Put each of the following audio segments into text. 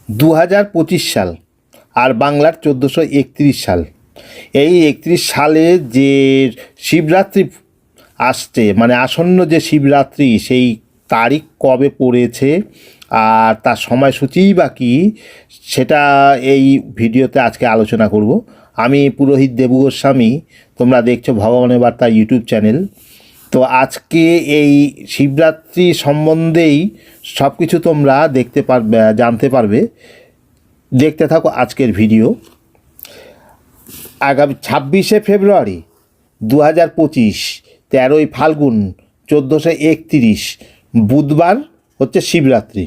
2025 সাল আর বাংলার 1431 সাল। এই 31 সালে যে শিবরাত্রি আসছে, মানে আসন্ন যে শিবরাত্রি, সেই তারিখ কবে পড়েছে আর তার সময়সূচিই বা কী, সেটা এই ভিডিওতে আজকে আলোচনা করব। আমি পুরোহিত দেবু গোস্বামী, তোমরা দেখছো ভগবানের বার্তা ইউটিউব চ্যানেল। তো আজকে এই শিবরাত্রি সম্বন্ধেই সব কিছু তোমরা দেখতে পারবে, জানতে পারবে। দেখতে থাকো আজকের ভিডিও। আগামী 26শে ফেব্রুয়ারি 2025, 13ই ফাল্গুন 1431 বুধবার হচ্ছে শিবরাত্রি।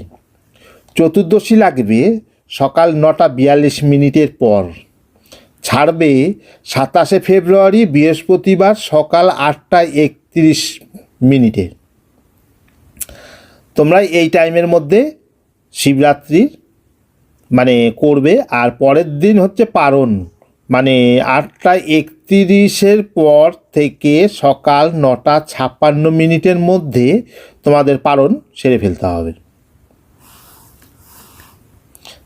চতুর্দশী লাগবে সকাল 9:42 পর। ছাড়বে 27শে ফেব্রুয়ারি বৃহস্পতিবার সকাল 8:31। তোমরা এই টাইমের মধ্যে শিবরাত্রির মানে করবে। আর পরের দিন হচ্ছে পারণ, মানে 8:31 পর থেকে সকাল 9:56 মধ্যে তোমাদের পারণ সেরে ফেলতে হবে।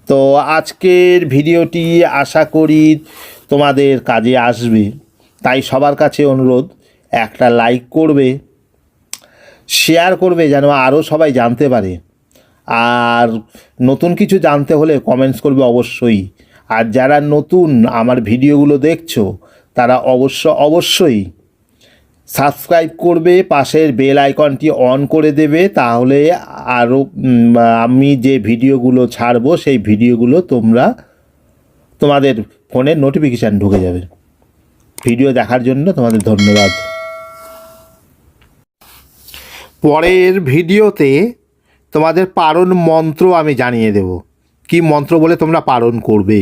তো আজকের ভিডিওটি আশা করি তোমাদের কাজে আসবে, তাই সবার কাছে অনুরোধ, একটা লাইক করবে, শেয়ার করবে যেন আরও সবাই জানতে পারে। আর নতুন কিছু জানতে হলে কমেন্টস করবে অবশ্যই। আর যারা নতুন আমার ভিডিওগুলো দেখছো তারা অবশ্যই সাবস্ক্রাইব করবে, পাশের বেল আইকনটি অন করে দেবে, তাহলে আরও আমি যে ভিডিওগুলো ছাড়বো সেই ভিডিওগুলো তোমাদের ফোনে নোটিফিকেশান ঢুকে যাবে। ভিডিও দেখার জন্য তোমাদের ধন্যবাদ। পরের ভিডিওতে তোমাদের পারণ মন্ত্র আমি জানিয়ে দেব, কি মন্ত্র বলে তোমরা পারণ করবে।